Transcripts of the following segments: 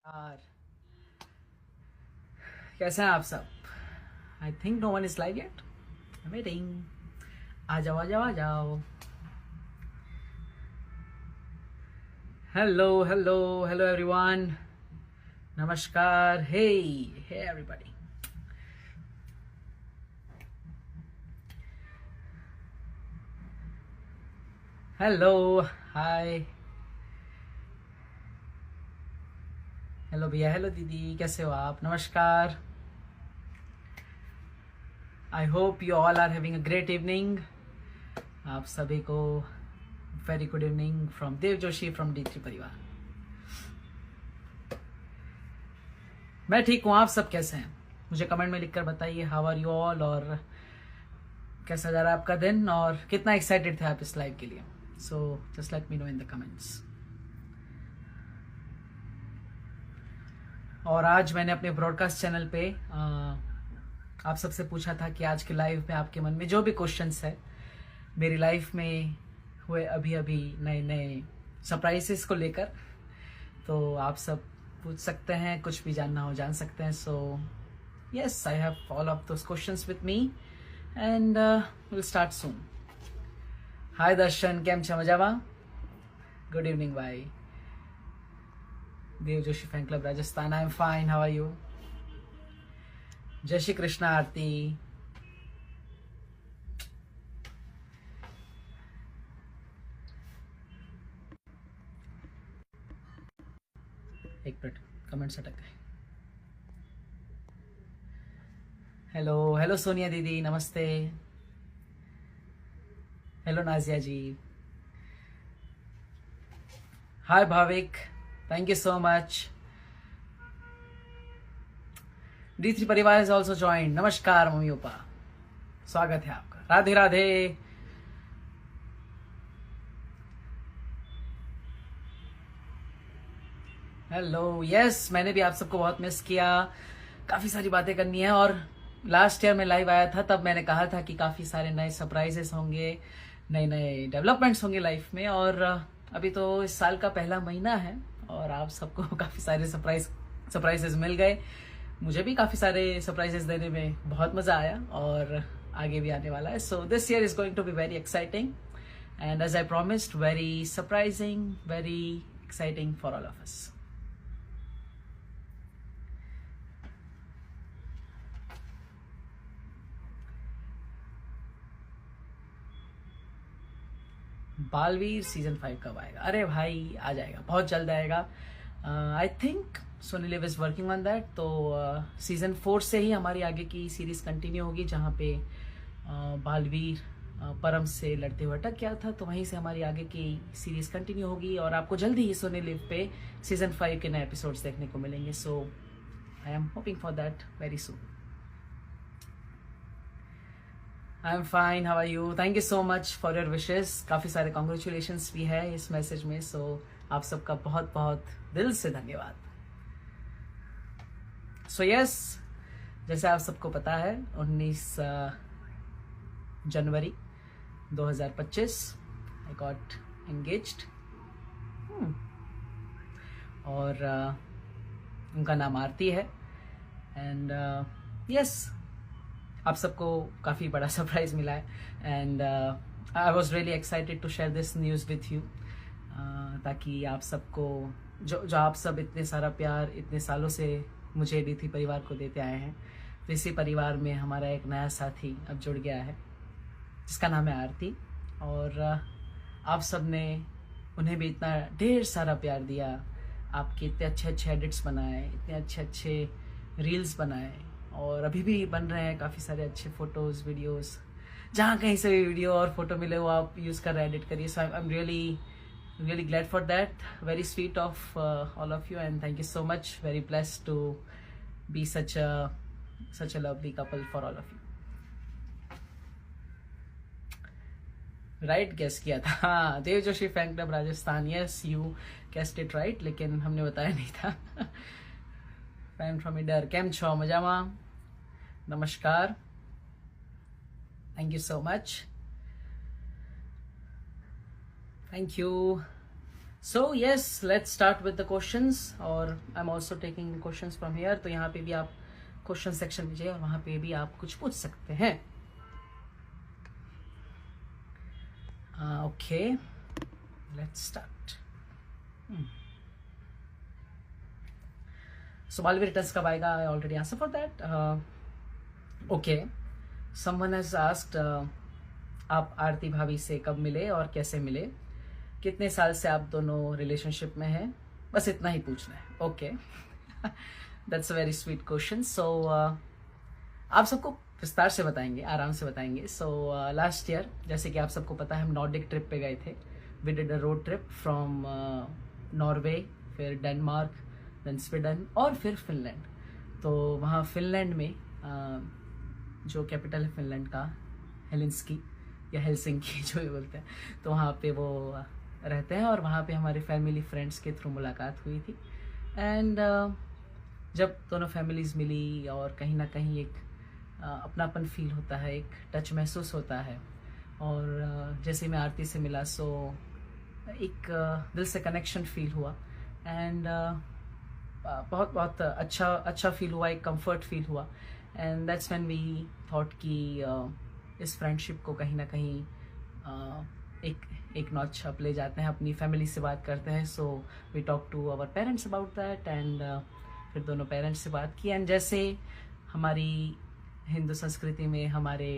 यार, कैसे हैं आप सब? I think no one is live yet. Waiting. आ जाओ आ जाओ आ जाओ। Hello hello hello everyone. नमस्कार। Hey hey everybody. Hello. Hi. Hello भैया, हेलो दीदी, कैसे हो आप? नमस्कार। I hope you all are having a great evening. आप सभी को very good evening from Dev Joshi from D3 परिवार। मैं ठीक हूँ, आप सब कैसे हैं? मुझे कमेंट में लिखकर बताइए हाउ आर यू ऑल, और कैसा जा रहा है आपका दिन, और कितना एक्साइटेड थे आप इस लाइव के लिए। So just let me know in the comments. और आज मैंने अपने ब्रॉडकास्ट चैनल पे आप सबसे पूछा था कि आज के लाइव में आपके मन में जो भी क्वेश्चंस है मेरी लाइफ में हुए अभी अभी नए नए सरप्राइजेस को लेकर, तो आप सब पूछ सकते हैं, कुछ भी जानना हो जान सकते हैं। So yes, I have all of those questions with me and will start soon. Hi Darshan, केम छे? मजामा? गुड इवनिंग भाई। Dev Joshi fan club Rajasthan, I am fine, how are you? जय श्री कृष्णा आरती। एक मिनट, कमेंट्स अटक गए। हेलो हेलो सोनिया दीदी, नमस्ते। Hello Nazia ji. Hi Bhavik, thank you so much. D3 परिवार इज ऑल्सो ज्वाइन। नमस्कार मम्मी पापा, स्वागत है आपका। राधे राधे। हेलो। यस, मैंने भी आप सबको बहुत मिस किया। काफ़ी सारी बातें करनी है, और लास्ट ईयर में लाइव आया था तब मैंने कहा था कि काफ़ी सारे नए सरप्राइजेस होंगे, नए नए डेवलपमेंट्स होंगे लाइफ में। और अभी तो इस साल का पहला महीना है और आप सबको काफ़ी सारे सरप्राइजेस मिल गए। मुझे भी काफ़ी सारे सरप्राइजेस देने में बहुत मज़ा आया, और आगे भी आने वाला है। So this year is going to be very exciting, and as I promised, very surprising, very exciting for all of us. Baalveer season 5 कब आएगा? अरे भाई, आ जाएगा, बहुत जल्द आएगा। I think Sony Liv is working on that. तो सीजन 4 से ही हमारी आगे की सीरीज कंटिन्यू होगी, जहाँ पे बालवीर परम से लड़ते हुए अटक गया था, तो वहीं से हमारी आगे की सीरीज कंटिन्यू होगी, और आपको जल्द ही सोनी लिव पे सीजन 5 के नए एपिसोड्स देखने को मिलेंगे। So I am hoping for that very soon. I am fine, how are you? Thank you so much for your wishes. काफ़ी सारे कॉन्ग्रेचुलेशंस भी है इस मैसेज में, सो आप सबका बहुत बहुत दिल से धन्यवाद। सो यस, जैसे आप सबको पता है, 19 जनवरी 2025 आई गॉट एंगेज्ड, और उनका नाम आरती है। एंड यस, आप सबको काफ़ी बड़ा सरप्राइज़ मिला है, and I was really excited to share this news with you, ताकि आप सबको जो आप सब इतने सारा प्यार इतने सालों से मुझे D3 परिवार को देते आए हैं, तो इसी परिवार में हमारा एक नया साथी अब जुड़ गया है जिसका नाम है आरती। और आप सब ने उन्हें भी इतना ढेर सारा प्यार दिया, आपके इतने अच्छे अच्छे एडिट्स बनाए, इतने अच्छे अच्छे रील्स बनाए, और अभी भी बन रहे हैं काफ़ी सारे अच्छे फ़ोटोज़ वीडियोस। जहाँ कहीं से भी वीडियो और फोटो मिले वो आप यूज़ कर रहे एडिट करिए। So I am really glad for that. Very sweet of all of you, and thank you so much. Very blessed to be such a lovely couple for all of you. Right, guess किया था। हाँ, Dev Joshi fan club Rajasthan. Yes, you guessed it right, लेकिन हमने बताया नहीं था। Fan from इडर, केम छो? मजामा? नमस्कार, thank you so much, thank you. So yes, let's start with the questions. और I'm also taking questions from here. तो यहाँ पे भी आप क्वेश्चन सेक्शन में जाइए और वहाँ पे भी आप कुछ पूछ सकते हैं. Okay, let's start. So Balvi returns कब आएगा? I already answered for that. Okay, someone has asked, आप आरती भाभी से कब मिले और कैसे मिले? कितने साल से आप दोनों रिलेशनशिप में हैं? बस इतना ही पूछना है. Okay, that's a very sweet question. So आप सबको विस्तार से बताएंगे, आराम से बताएंगे. सो लास्ट ईयर, जैसे कि आप सबको पता है, हम नॉर्डिक ट्रिप पे गए थे. We did a road trip from Norway, फिर डेनमार्क, देन स्वीडन और फिर फिनलैंड. तो वहाँ फिनलैंड में जो कैपिटल है फिनलैंड का, हेलिंस्की या हेलसिंकी जो भी बोलते हैं, तो वहाँ पे वो रहते हैं और वहाँ पे हमारे फैमिली फ्रेंड्स के थ्रू मुलाकात हुई थी. एंड जब दोनों फैमिलीज़ मिली और कहीं ना कहीं एक अपनापन फील होता है, एक टच महसूस होता है. और जैसे मैं आरती से मिला, सो एक दिल से कनेक्शन फील हुआ. एंड बहुत बहुत अच्छा फील हुआ, एक कंफर्ट फील हुआ. And that's when we thought कि इस फ्रेंडशिप को कहीं ना कहीं एक नॉच अप ले जाते हैं, अपनी फैमिली से बात करते हैं. So we talk to our parents about that. And फिर दोनों पेरेंट्स से बात की. एंड जैसे हमारी हिंदू संस्कृति में, हमारे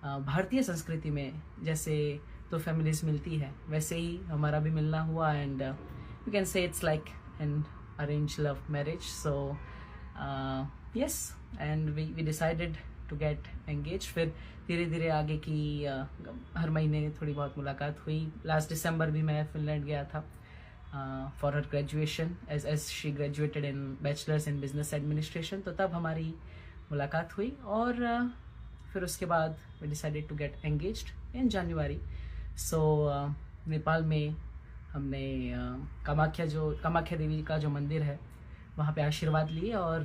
भारतीय संस्कृति में जैसे दो फैमिलीज मिलती है, वैसे ही हमारा भी मिलना हुआ. And you can say it's like an arrange love marriage. So yes, and we decided to get engage. फिर धीरे धीरे आगे की हर महीने थोड़ी बहुत मुलाकात हुई. लास्ट दिसंबर भी मैं फिनलैंड गया था for her graduation, as she graduated in bachelors in business administration. तो तब हमारी मुलाकात हुई और फिर उसके बाद we decided to get engaged in January. So Nepal में हमने कामाख्या देवी का जो मंदिर है वहाँ पे आशीर्वाद लिए और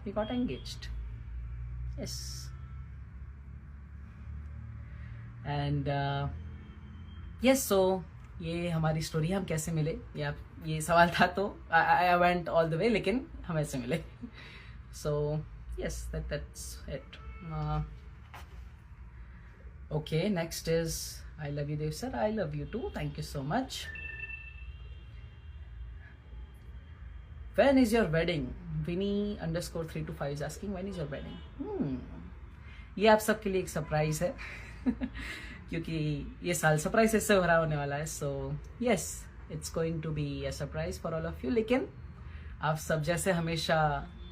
we got engaged. Yes. And yes, so ये हमारी स्टोरी है, हम कैसे मिले. ये सवाल था, तो I went all the way, लेकिन हम ऐसे मिले. So yes, that's it. Okay, next is I love you Dev sir. I love you too. Thank you so much. When is your wedding? Vinny_325 is asking when is your wedding. ये आप सबके लिए एक surprise है क्योंकि ये साल surprise से भरा होने वाला है. So yes, it's going to be a surprise for all of you. लेकिन आप सब जैसे हमेशा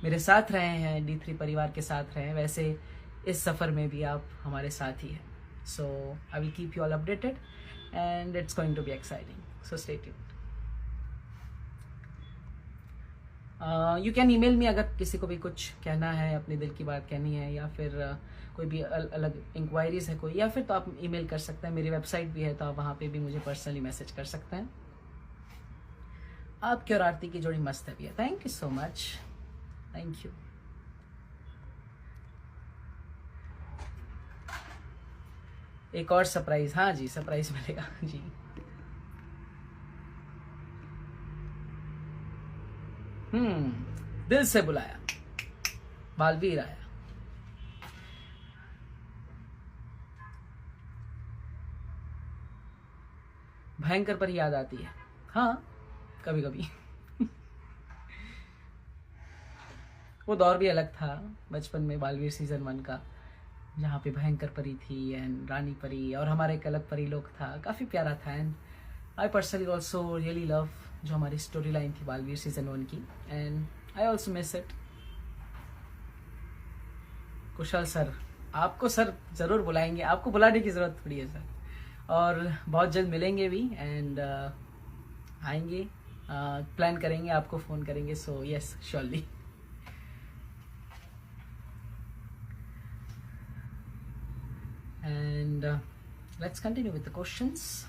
मेरे साथ रहे हैं, D3 परिवार के साथ रहे हैं, वैसे इस सफ़र में भी आप हमारे साथ ही हैं. So I will keep you all updated and it's going to be exciting. So stay tuned. You can email me अगर किसी को भी कुछ कहना है, अपने दिल की बात कहनी है, या फिर कोई भी अलग इंक्वायरीज है कोई, या फिर तो आप ईमेल कर सकते हैं. मेरी वेबसाइट भी है, तो आप वहाँ पे भी मुझे पर्सनली मैसेज कर सकते हैं. आपकी और आरती की जोड़ी मस्त है भैया. Thank you so much. Thank you. एक और सरप्राइज. हाँ जी, सरप्राइज मिलेगा जी. दिल से बुलाया, बालवीर आया. भयंकर पर याद आती है. हाँ, कभी कभी. वो दौर भी अलग था बचपन में, बालवीर सीजन 1 का, जहाँ पे भयंकर परी थी एंड रानी परी और हमारे एक अलग परी लोग था. काफ़ी प्यारा था. And I personally also really love जो हमारी स्टोरी लाइन थी बालवीर सीजन 1 की. And I also miss it. Kusal sir, आपको सर ज़रूर बुलाएंगे, आपको बुलाने की ज़रूरत थोड़ी है सर, और बहुत जल्द मिलेंगे भी. एंड आएंगे, प्लान करेंगे, आपको फ़ोन करेंगे. So yes, surely. And let's continue with the questions.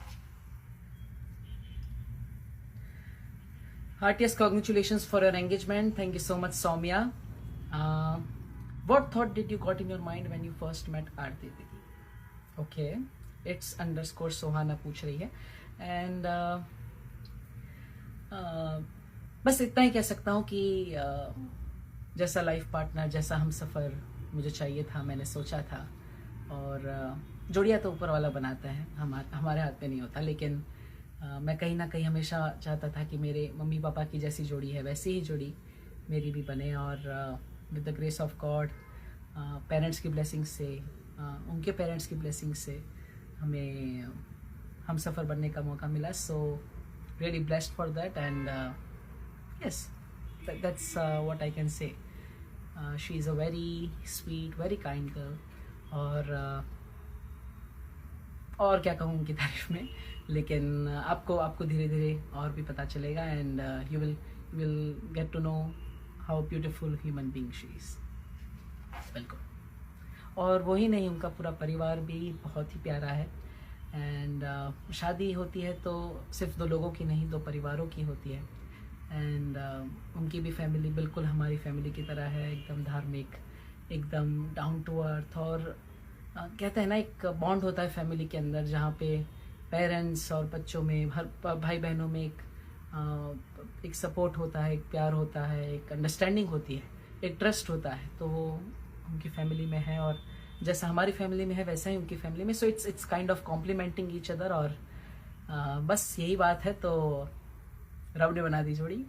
Heartiest congratulations for your engagement. Thank you so much, Soumya. What thought did you got in your mind when you first met Aarti Didi? Okay, it's _ Sohana पूछ रही है. And बस इतना ही कह सकता हूँ कि जैसा लाइफ पार्टनर, जैसा हम सफ़र मुझे चाहिए था, मैंने सोचा था, और जोड़ियाँ तो ऊपर वाला बनाता है, हमारे हाथ में नहीं होता। लेकिन मैं कहीं ना कहीं हमेशा चाहता था कि मेरे मम्मी पापा की जैसी जोड़ी है वैसी ही जोड़ी मेरी भी बने, और with the grace of God, parents की ब्लेसिंग से, उनके पेरेंट्स की ब्लेसिंग से हमें हम सफ़र बनने का मौका मिला। So really blessed for that, and yes, that's what I can say. She is a very sweet, very kind girl, और क्या कहूँ उनकी तारीफ में। लेकिन आपको धीरे धीरे और भी पता चलेगा, and you will get to know how beautiful human being she is. बिल्कुल। और वही नहीं, उनका पूरा परिवार भी बहुत ही प्यारा है, एंड शादी होती है तो सिर्फ 2 लोगों की नहीं, 2 परिवारों की होती है। एंड उनकी भी फैमिली बिल्कुल हमारी फैमिली की तरह है, एकदम धार्मिक, एकदम डाउन टू अर्थ। और कहते हैं ना, एक बॉन्ड होता है फैमिली के अंदर, जहाँ पे पेरेंट्स और बच्चों में, हर भाई बहनों में एक सपोर्ट होता है, एक प्यार होता है, एक अंडरस्टैंडिंग होती है, एक ट्रस्ट होता है। तो वो उनकी फैमिली में है, और जैसा हमारी फैमिली में है वैसा ही उनकी फैमिली में। So it's kind of complementing each other, और बस यही बात है। तो रब ने बना दी जोड़ी।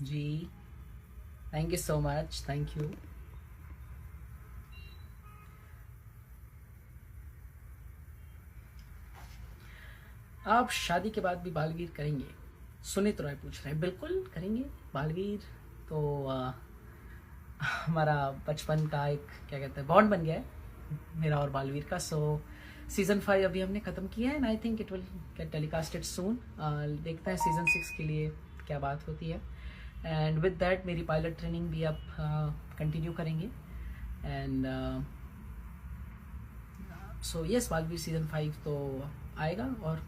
जी, thank you so much, thank you. आप शादी के बाद भी बालवीर करेंगे? सुनीत रॉय पूछ रहे हैं। बिल्कुल करेंगे बालवीर। तो हमारा बचपन का एक, क्या कहते हैं, बॉन्ड बन गया है मेरा और बालवीर का। सो सीज़न 5 अभी हमने ख़त्म किया है, and I think it will get telecasted soon. देखते हैं सीज़न 6 के लिए क्या बात होती है। एंड विद दैट मेरी पायलट ट्रेनिंग भी अब कंटिन्यू करेंगे। And so yes, Baalveer season 5 तो आएगा। और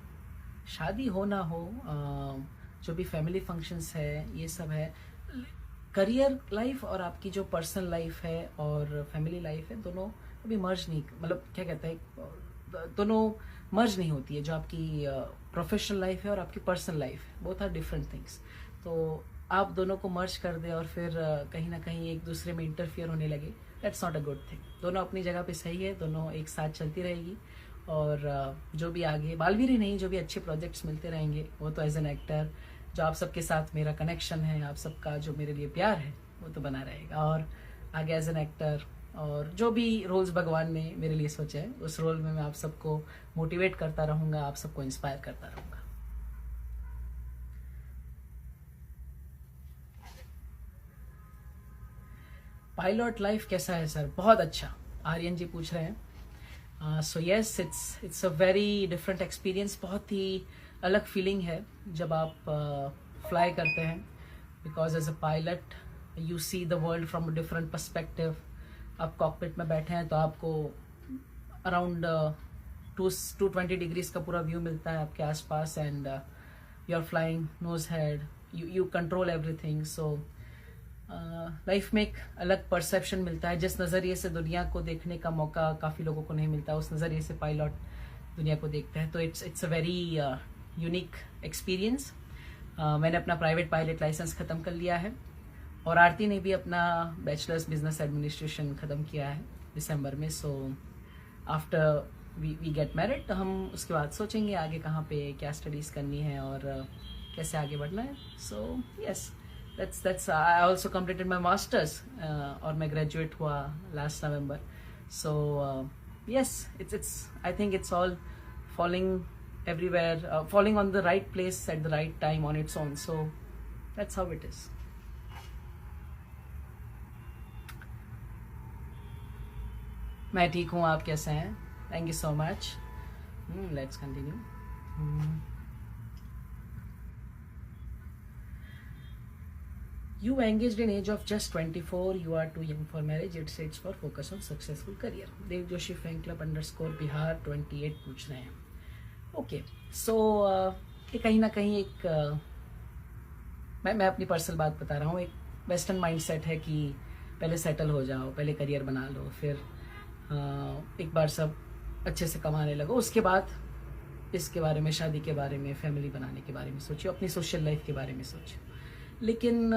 शादी हो ना हो, जो भी फैमिली फंक्शंस है, ये सब है। करियर लाइफ और आपकी जो पर्सनल लाइफ है और फैमिली लाइफ है, दोनों अभी मर्ज नहीं, मतलब क्या कहते हैं, दोनों मर्ज नहीं होती है। जो आपकी प्रोफेशनल लाइफ है और आपकी पर्सनल लाइफ है, बोथ आर डिफरेंट थिंग्स। तो आप दोनों को मर्ज कर दे और फिर कहीं ना कहीं एक दूसरे में इंटरफियर होने लगे, that's not a good thing. दोनों अपनी जगह पे सही है, दोनों एक साथ चलती रहेगी। और जो भी आगे बालवीर ही नहीं, जो भी अच्छे प्रोजेक्ट्स मिलते रहेंगे, वो तो एज एन एक्टर, जो आप सबके साथ मेरा कनेक्शन है, आप सबका जो मेरे लिए प्यार है, वो तो बना रहेगा। और आगे एज एन एक्टर, और जो भी रोल्स भगवान ने मेरे लिए सोचे हैं, उस रोल में मैं आप सबको मोटिवेट करता रहूँगा, आप सबको इंस्पायर करता रहूँगा। पायलट लाइफ कैसा है सर? बहुत अच्छा, आर्यन जी पूछ रहे हैं। So yes, it's a very different experience. बहुत ही अलग फीलिंग है जब आप फ्लाई करते हैं, because as a pilot you see the world from a different perspective. आप कॉकपिट में बैठे हैं तो आपको अराउंड 220 डिग्रीज का पूरा व्यू मिलता है आपके आसपास, and you are flying nose head, you control everything. So life में एक अलग परसेप्शन मिलता है। जिस नज़रिए से दुनिया को देखने का मौका काफ़ी लोगों को नहीं मिलता, उस नज़रिए से पायलट दुनिया को देखते हैं। तो it's a very unique experience. मैंने अपना प्राइवेट पायलट लाइसेंस ख़त्म कर लिया है, और आरती ने भी अपना बैचलर्स बिजनेस एडमिनिस्ट्रेशन ख़त्म किया है दिसंबर में। So after we get married, तो हम उसके बाद सोचेंगे आगे कहाँ पे क्या स्टडीज़ करनी है और कैसे आगे बढ़ना है। So yes, that's I also completed my masters, और मैं graduate हुआ last November. So yes, it's I think it's all falling everywhere, falling on the right place at the right time on its own. So that's how it is. मैं ठीक हूँ, आप कैसे हैं? Thank you so much. Let's continue. You engaged in age of just 24. You are too young for marriage. It's for focus on successful career. Dev Joshi fan club _ Bihar 28 पूछ रहे हैं। Okay, सो ये कहीं ना कहीं एक मैं अपनी पर्सनल बात बता रहा हूँ। एक वेस्टर्न माइंडसेट है कि पहले सेटल हो जाओ, पहले करियर बना लो, फिर एक बार सब अच्छे से कमाने लगो, उसके बाद इसके बारे में, शादी के बारे में, फैमिली बनाने के बारे में सोचिए, अपनी सोशल लाइफ के बारे में सोचिए। लेकिन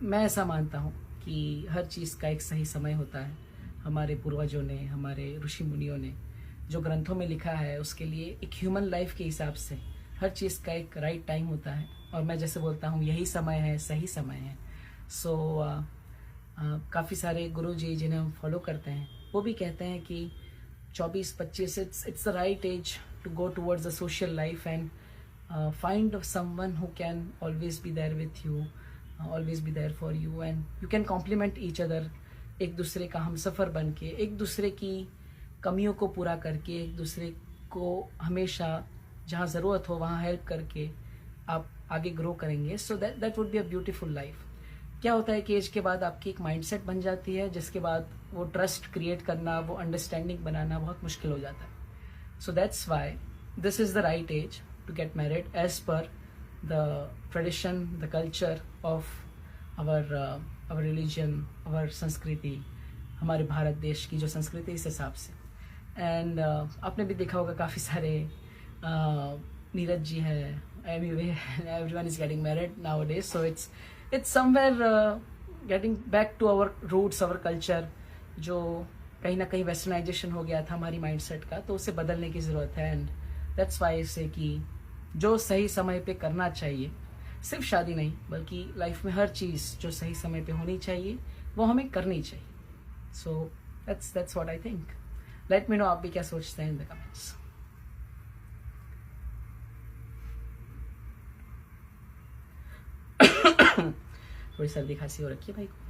मैं ऐसा मानता हूँ कि हर चीज़ का एक सही समय होता है। हमारे पूर्वजों ने, हमारे ऋषि मुनियों ने जो ग्रंथों में लिखा है, उसके लिए एक ह्यूमन लाइफ के हिसाब से हर चीज़ का एक राइट टाइम होता है। और मैं जैसे बोलता हूँ, यही समय है, सही समय है। सो काफ़ी सारे गुरु जी जिन्हें हम फॉलो करते हैं, वो भी कहते हैं कि 24-25 it's the right age to go towards a social life and find someone who can always be there with you, always be there for you, and you can complement each other। एक दूसरे का हमसफ़र बन के, एक दूसरे की कमियों को पूरा करके, एक दूसरे को हमेशा जहाँ ज़रूरत हो वहाँ हेल्प करके आप आगे ग्रो करेंगे। So that would be a beautiful life. क्या होता है कि एज के बाद आपकी एक माइंडसेट बन जाती है, जिसके बाद वो ट्रस्ट क्रिएट करना, वो अंडरस्टैंडिंग बनाना बहुत मुश्किल हो जाता है। So that's why this is the right age to get married age per the tradition, the culture of our religion, our संस्कृति, हमारे भारत देश की जो संस्कृति, इस हिसाब से। एंड आपने भी देखा होगा काफ़ी सारे नीरज जी है, everyone is getting married nowadays, so it's somewhere getting back to our roots, our culture, जो कहीं ना कहीं वेस्टर्नाइजेशन हो गया था हमारी माइंडसेट का, तो उसे बदलने की ज़रूरत है। एंड दैट्स वाई से कि जो सही समय पे करना चाहिए, सिर्फ शादी नहीं बल्कि लाइफ में हर चीज़ जो सही समय पे होनी चाहिए वो हमें करनी चाहिए। So that's what I think. Let me know आप भी क्या सोचते हैं इन द कमेंट्स। थोड़ी सर्दी खांसी हो रखी है भाई को।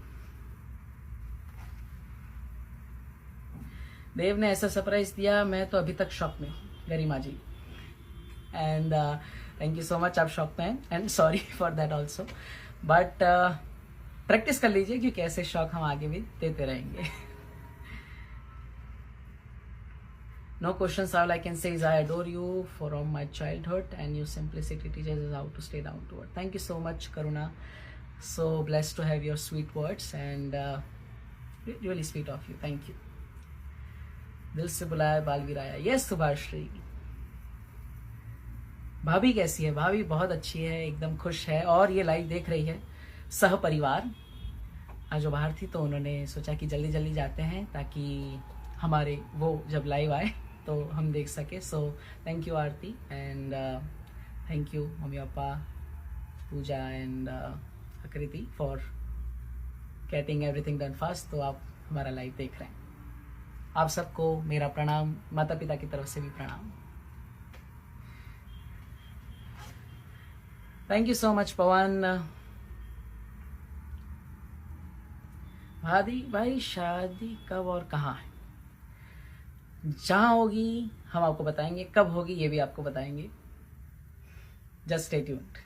देव ने ऐसा सरप्राइज दिया, मैं तो अभी तक शॉक में हूँ, Garima ji. And thank you so much, आप शॉक में हैं, and sorry for that also. But practice कर लीजिए, क्योंकि ऐसे शॉक हम आगे भी देते रहेंगे। No questions, all I can say is I adore you from my childhood, and your simplicity teaches us how to stay down to earth. Thank you so much, Karuna. So blessed to have your sweet words, and really sweet of you. Thank you. दिल से बुलाया बालवीर आया। Yes Subhashree. भाभी कैसी है? भाभी बहुत अच्छी है, एकदम खुश है, और ये लाइव देख रही है सह परिवार। आज जो बाहर थी तो उन्होंने सोचा कि जल्दी जल्दी जाते हैं ताकि हमारे वो जब लाइव आए तो हम देख सके। So thank you Aarti, and thank you mummy papa, Puja and Akriti for getting everything done fast. तो आप हमारा लाइव देख रहे हैं। आप सबको मेरा प्रणाम, माता पिता की तरफ से भी प्रणाम। थैंक यू सो मच पवन। भाई शादी कब और कहाँ है? जहाँ होगी हम आपको बताएंगे, कब होगी ये भी आपको बताएंगे। Just stay tuned.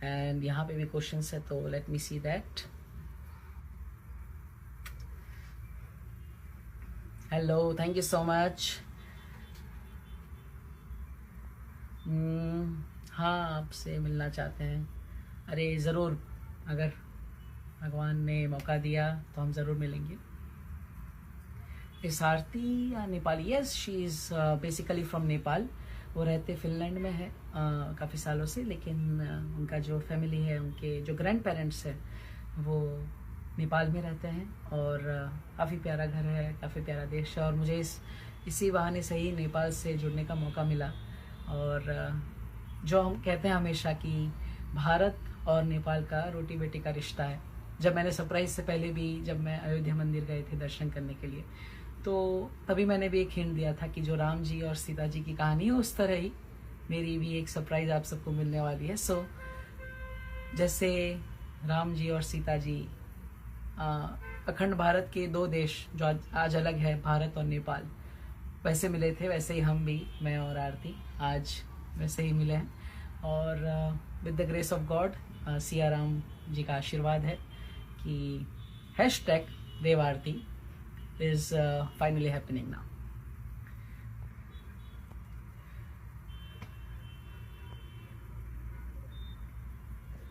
एंड यहाँ पे भी क्वेश्चंस है, तो let me see that. Hello, thank you so much. हाँ, आपसे मिलना चाहते हैं। अरे ज़रूर, अगर भगवान ने मौका दिया तो हम ज़रूर मिलेंगे। इस आरती या Nepali? Yes, she is basically from Nepal. वो रहते फिनलैंड में है काफ़ी सालों से, लेकिन उनका जो फैमिली है, उनके जो ग्रैंड पेरेंट्स है वो नेपाल में रहते हैं। और काफ़ी प्यारा घर है, काफ़ी प्यारा देश है, और मुझे इसी बहाने से ही नेपाल से जुड़ने का मौका मिला। और जो हम कहते हैं हमेशा कि भारत और नेपाल का रोटी बेटी का रिश्ता है। जब मैंने सरप्राइज से पहले भी, जब मैं अयोध्या मंदिर गए थे दर्शन करने के लिए, तो तभी मैंने भी एक हिंट दिया था कि जो राम जी और सीता जी की कहानी है, उस तरह ही मेरी भी एक सरप्राइज आप सबको मिलने वाली है। सो जैसे राम जी और सीता जी अखंड भारत के दो देश जो आज अलग है, भारत और नेपाल, वैसे मिले थे, वैसे ही हम भी, मैं और आरती, आज वैसे ही मिले हैं। और with the grace of God, Siya Ram ji का आशीर्वाद है कि #Dev Aarti is finally happening now.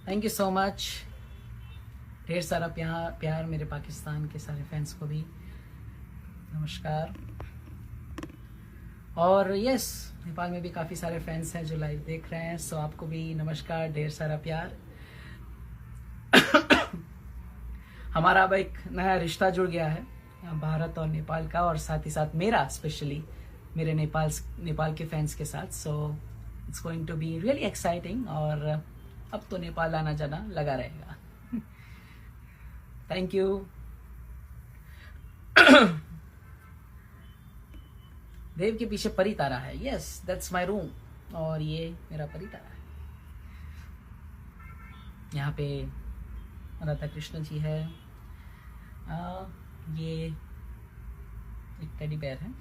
Thank you so much. ढेर सारा प्यार मेरे पाकिस्तान के सारे फैंस को भी। नमस्कार। और यस, नेपाल में भी काफ़ी सारे फैंस हैं जो लाइव देख रहे हैं, सो आपको भी नमस्कार, ढेर सारा प्यार। हमारा अब एक नया रिश्ता जुड़ गया है भारत और नेपाल का, और साथ ही साथ मेरा स्पेशली मेरे नेपाल के फैंस के साथ। So it's going to be really exciting, और अब तो नेपाल आना जाना लगा रहेगा। Thank you. देव के पीछे परी तारा है, यस दैट्स माय रूम, और ये मेरा परी तारा है। यहाँ पे राधा कृष्ण जी है। ये एक टेडी बेयर है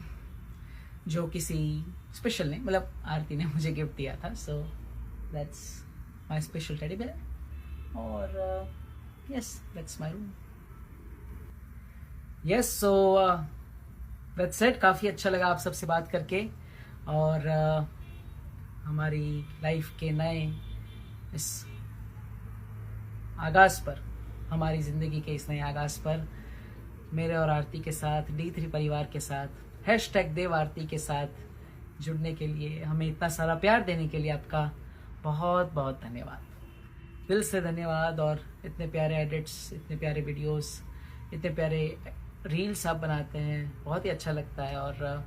जो किसी स्पेशल ने, मतलब आरती ने मुझे गिफ्ट दिया था, so that's my special teddy bear. और yes that's my room. Yes, so that's it. काफ़ी अच्छा लगा आप सबसे बात करके, और हमारी लाइफ के नए इस आगाज़ पर, हमारी ज़िंदगी के इस नए आगाज़ पर मेरे और आरती के साथ, D3 परिवार के साथ, #देव आरती के साथ जुड़ने के लिए, हमें इतना सारा प्यार देने के लिए आपका बहुत बहुत धन्यवाद, दिल से धन्यवाद। और इतने प्यारे एडिट्स, इतने प्यारे वीडियोस, इतने प्यारे रील्स आप बनाते हैं, बहुत ही अच्छा लगता है। और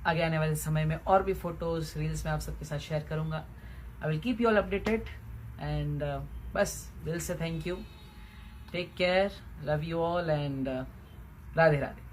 आगे आने वाले समय में और भी फ़ोटोज़, रील्स में आप सबके साथ शेयर करूँगा। I will keep you all updated, and बस दिल से thank you, take care, love you all, and Radhe Radhe.